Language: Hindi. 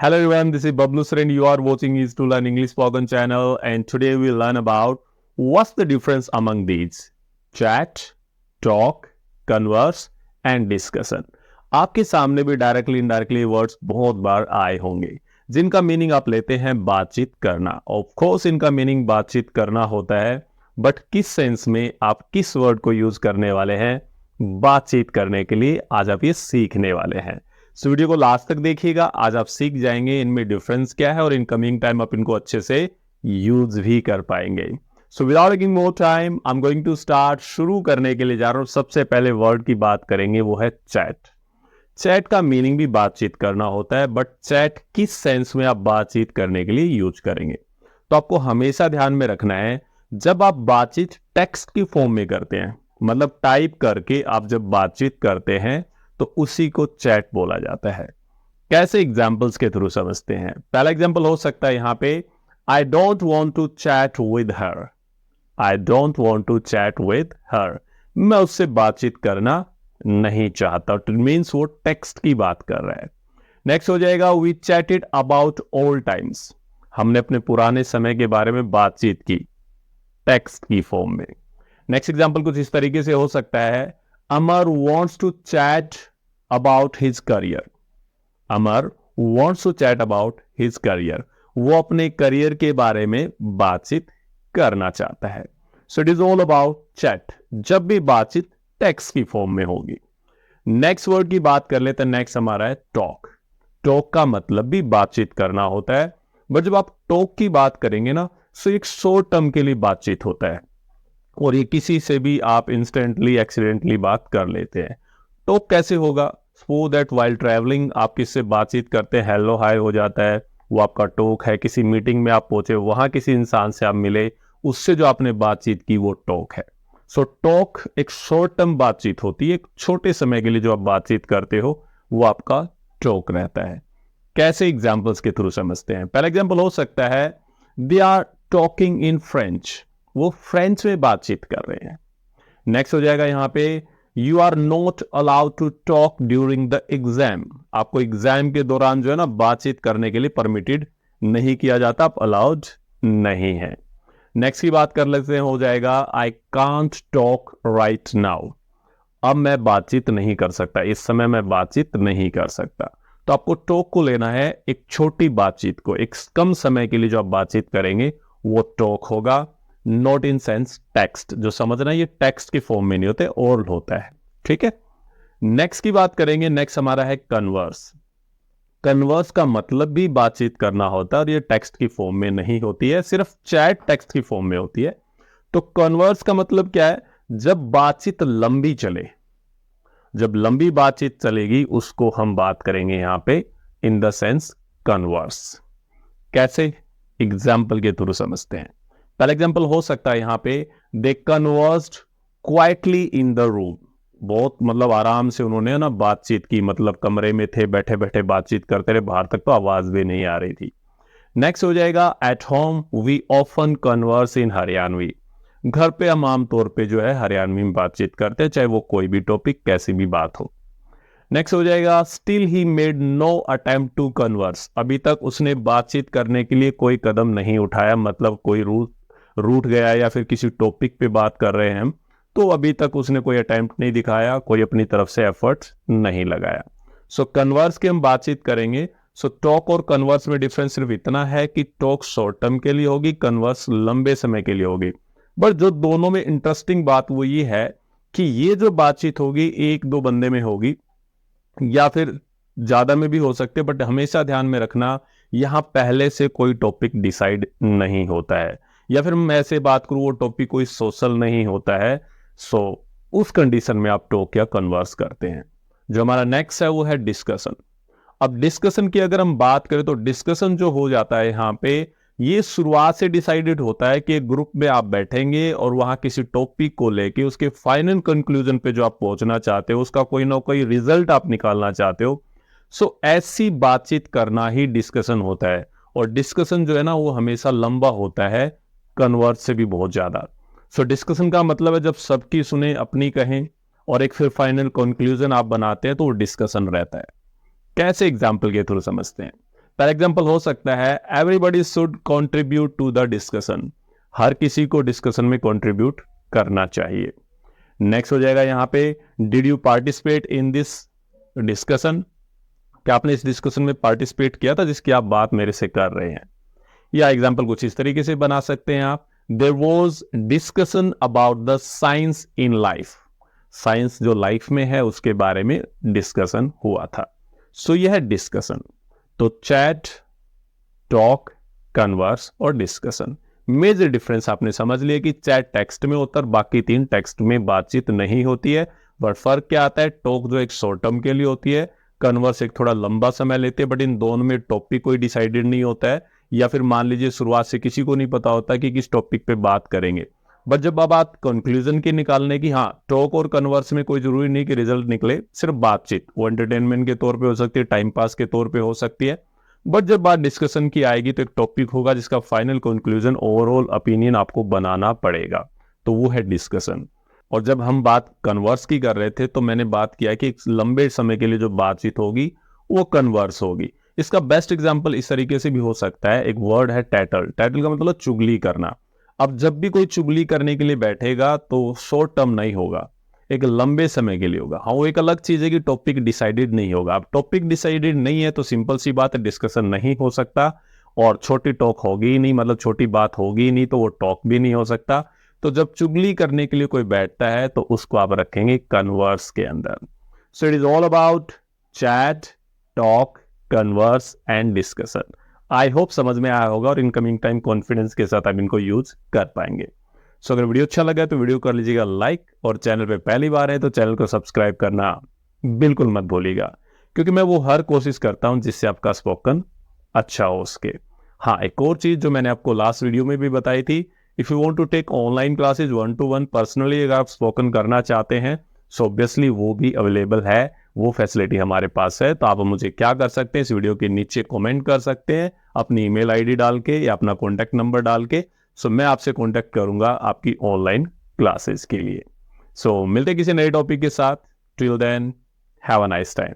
Hello everyone, this is Bablu Sren. You are watching Easy to Learn English Spoken channel, and today we learn about what's the difference among these: chat, talk, converse and discussion. आपके सामने भी डायरेक्टली इनडायरेक्टली वर्ड्स बहुत बार आए होंगे जिनका मीनिंग आप लेते हैं बातचीत करना. ऑफ कोर्स इनका मीनिंग बातचीत करना होता है, बट किस सेंस में आप किस वर्ड को यूज करने वाले हैं बातचीत करने के लिए, आज आप ये सीखने वाले हैं. सो वीडियो को लास्ट तक देखिएगा. आज आप सीख जाएंगे इनमें डिफरेंस क्या है और इन कमिंग टाइम आप इनको अच्छे से यूज भी कर पाएंगे. So without taking more time I am going to start. शुरू करने के लिए जा रहा हूं. सबसे पहले वर्ड की बात करेंगे, वो है चैट. चैट का मीनिंग भी बातचीत करना होता है, बट चैट किस सेंस में आप बातचीत करने के लिए यूज करेंगे. तो आपको हमेशा ध्यान में रखना है, जब आप बातचीत टेक्स्ट की फॉर्म में करते हैं, मतलब टाइप करके आप जब बातचीत करते हैं, तो उसी को चैट बोला जाता है. कैसे? एग्जाम्पल्स के थ्रू समझते हैं. पहला एग्जाम्पल हो सकता है यहां पे, I don't want to chat with her. I don't want to chat with her, मैं उससे बातचीत करना नहीं चाहता. इट मीन्स वो टेक्स्ट की बात कर रहा है. नेक्स्ट हो जाएगा, we chatted about old times. हमने अपने पुराने समय के बारे में बातचीत की, टेक्स्ट की फॉर्म में. नेक्स्ट एग्जाम्पल कुछ इस तरीके से हो सकता है, Amar wants to chat about his career. Amar wants to chat about his career, वो अपने करियर के बारे में बातचीत करना चाहता है. So it is all about chat, जब भी बातचीत टेक्स्ट की फॉर्म में होगी. नेक्स्ट वर्ड की बात कर लेते हैं. नेक्स्ट हमारा है टॉक. टॉक का मतलब भी बातचीत करना होता है, बट जब आप टॉक की बात करेंगे ना, तो एक शॉर्ट टर्म के लिए बातचीत होता है और ये किसी से भी आप इंस्टेंटली एक्सीडेंटली बात कर लेते हैं. टॉक कैसे होगा? सो दैट वाइल ट्रैवलिंग आप किससे बातचीत करते हैं, हेलो हाय हो जाता है, वो आपका टॉक है. किसी मीटिंग में आप पहुंचे, वहां किसी इंसान से आप मिले, उससे जो आपने बातचीत की वो टॉक है. सो टॉक एक शॉर्ट टर्म बातचीत होती है, एक छोटे समय के लिए जो आप बातचीत करते हो वो आपका टॉक रहता है. कैसे? एग्जाम्पल्स के थ्रू समझते हैं. पहला एग्जाम्पल हो सकता है, they are talking in French. वो फ्रेंच में बातचीत कर रहे हैं. नेक्स्ट हो जाएगा यहां पे, you are not allowed to talk during the exam. आपको एग्जाम के दौरान जो है ना बातचीत करने के लिए परमिटेड नहीं किया जाता, आप अलाउड नहीं है. नेक्स्ट की बात कर लेते हैं, हो जाएगा, I can't talk right now. अब मैं बातचीत नहीं कर सकता, इस समय मैं बातचीत नहीं कर सकता. तो आपको टॉक को लेना है एक छोटी बातचीत को, एक कम समय के लिए जो आप बातचीत करेंगे वो टॉक होगा. नॉट इन सेंस टेक्स्ट, जो समझना ये टेक्स्ट की फॉर्म में नहीं होते, ओरल होता है. ठीक है. नेक्स्ट की बात करेंगे. नेक्स्ट हमारा है कन्वर्स. कन्वर्स का मतलब भी बातचीत करना होता है और ये टेक्स्ट की फॉर्म में नहीं होती है, सिर्फ चैट टेक्स्ट की फॉर्म में होती है. तो कन्वर्स का मतलब क्या है? जब बातचीत लंबी चले, जब लंबी बातचीत चलेगी उसको हम बात करेंगे यहां पे इन द सेंस कन्वर्स. कैसे? एग्जाम्पल के थ्रू समझते हैं. पहला एग्जाम्पल हो सकता है यहां पे, they conversed quietly in the room. बहुत मतलब आराम से उन्होंने ना बातचीत की, मतलब कमरे में थे, बैठे बैठे बातचीत करते रहे, बाहर तक तो आवाज भी नहीं आ रही थी. नेक्स्ट हो जाएगा, at home we often converse in Haryanvi. घर पे हम आमतौर पे जो है हरियाणवी में बातचीत करते हैं, चाहे वो कोई भी टॉपिक कैसी भी बात हो. नेक्स्ट हो जाएगा, still he made no attempt to converse. अभी तक उसने बातचीत करने के लिए कोई कदम नहीं उठाया, मतलब कोई रूठ गया या फिर किसी टॉपिक पे बात कर रहे हैं हम, तो अभी तक उसने कोई अटेम्प्ट नहीं दिखाया, कोई अपनी तरफ से एफर्ट्स नहीं लगाया. सो कन्वर्स की हम बातचीत करेंगे. सो टॉक और कन्वर्स में डिफरेंस सिर्फ इतना है कि टॉक शॉर्ट टर्म के लिए होगी, कन्वर्स लंबे समय के लिए होगी. बट जो दोनों में इंटरेस्टिंग बात वो ये है कि ये जो बातचीत होगी एक दो बंदे में होगी या फिर ज्यादा में भी हो सकते, बट हमेशा ध्यान में रखना यहां पहले से कोई टॉपिक डिसाइड नहीं होता है, या फिर मैं ऐसे बात करूं वो टॉपिक कोई सोशल नहीं होता है. सो उस कंडीशन में आप टॉक या कन्वर्स करते हैं. जो हमारा नेक्स्ट है वो है डिस्कशन. अब डिस्कशन की अगर हम बात करें तो डिस्कशन जो हो जाता है यहां पे, ये शुरुआत से डिसाइडेड होता है कि एक ग्रुप में आप बैठेंगे और वहां किसी टॉपिक को लेके उसके फाइनल कंक्लूजन पे जो आप पहुंचना चाहते हो, उसका कोई ना कोई रिजल्ट आप निकालना चाहते हो. सो ऐसी बातचीत करना ही डिस्कशन होता है. और डिस्कशन जो है ना वो हमेशा लंबा होता है, कन्वर्स से भी बहुत ज्यादा. सो डिस्कशन का मतलब है जब सबकी सुने, अपनी कहें और एक फिर फाइनल कंक्लूजन आप बनाते हैं, तो वो डिस्कशन रहता है. कैसे? एग्जाम्पल के थ्रू समझते हैं. फॉर एग्जाम्पल हो सकता है everybody should contribute to the discussion, हर किसी को डिस्कशन में कॉन्ट्रीब्यूट करना चाहिए। नेक्स्ट हो जाएगा यहाँ पे did you participate in this discussion, क्या आपने इस डिस्कशन में पार्टिसिपेट किया था जिसकी आप बात मेरे से कर रहे हैं। या एग्जाम्पल कुछ इस तरीके से बना सकते हैं आप, there was discussion about the science in life, science जो लाइफ में है उसके बारे में डिस्कशन हुआ था। सो यह है डिस्कशन। तो चैट, टॉक, कन्वर्स और डिस्कशन। मेजर डिफरेंस आपने समझ लिया कि चैट टेक्स्ट में होता है, बाकी 3 टेक्स्ट में बातचीत नहीं होती है। बट फर्क क्या आता है, टॉक जो एक शॉर्ट टर्म के लिए होती है, कन्वर्स एक थोड़ा लंबा समय लेते हैं, बट इन दोनों में टॉपिक कोई डिसाइडेड नहीं होता है, या फिर मान लीजिए शुरुआत से किसी को नहीं पता होता कि किस टॉपिक पे बात करेंगे। बट जब आप बात कंक्लूजन की निकालने की, हाँ टॉक और कन्वर्स में कोई जरूरी नहीं कि रिजल्ट निकले, सिर्फ बातचीत, वो एंटरटेनमेंट के तौर पे हो सकती है, टाइम पास के तौर पे हो सकती है। बट जब बात डिस्कशन की आएगी तो एक टॉपिक होगा जिसका फाइनल कंक्लूजन, ओवरऑल ओपिनियन आपको बनाना पड़ेगा, तो वो है डिस्कशन। और जब हम बात कन्वर्स की कर रहे थे तो मैंने बात किया कि एक लंबे समय के लिए जो बातचीत होगी वो कन्वर्स होगी। इसका बेस्ट एग्जांपल इस तरीके से भी हो सकता है, एक वर्ड है टैटल। टैटल का मतलब चुगली करना। अब जब भी कोई चुगली करने के लिए बैठेगा तो शॉर्ट टर्म नहीं होगा, एक लंबे समय के लिए होगा। हाँ वो एक अलग चीज है कि टॉपिक डिसाइडेड नहीं होगा। अब टॉपिक डिसाइडेड नहीं है तो सिंपल सी बात है, डिस्कशन नहीं हो सकता, और छोटी टॉक होगी ही नहीं, मतलब छोटी बात होगी ही नहीं, तो वो टॉक भी नहीं हो सकता। तो जब चुगली करने के लिए कोई बैठता है तो उसको आप रखेंगे कन्वर्स के अंदर। So it is all about chat, talk, converse and discussion. I hope समझ में आया होगा और इनकमिंग टाइम कॉन्फिडेंस के साथ आप इनको यूज कर पाएंगे। सो अगर वीडियो अच्छा लगा तो वीडियो कर लीजिएगा लाइक, और चैनल पे पहली बार है तो चैनल को सब्सक्राइब करना बिल्कुल मत भूलिएगा, क्योंकि मैं वो हर कोशिश करता हूं जिससे आपका स्पोकन अच्छा हो सके। हाँ एक और चीज जो मैंने आपको लास्ट वीडियो में भी बताई थी, if you want to take online classes 1-to-1 personally, अगर आप स्पोकन करना चाहते हैं सो ऑब्वियसली वो भी अवेलेबल है, वो फैसिलिटी हमारे पास है। तो आप मुझे क्या कर सकते हैं, इस वीडियो के नीचे कमेंट कर सकते हैं अपनी ईमेल आईडी डाल के या अपना कॉन्टैक्ट नंबर डाल के। सो मैं आपसे कॉन्टैक्ट करूंगा आपकी ऑनलाइन क्लासेस के लिए। सो मिलते किसी नए टॉपिक के साथ। Till then have a nice time.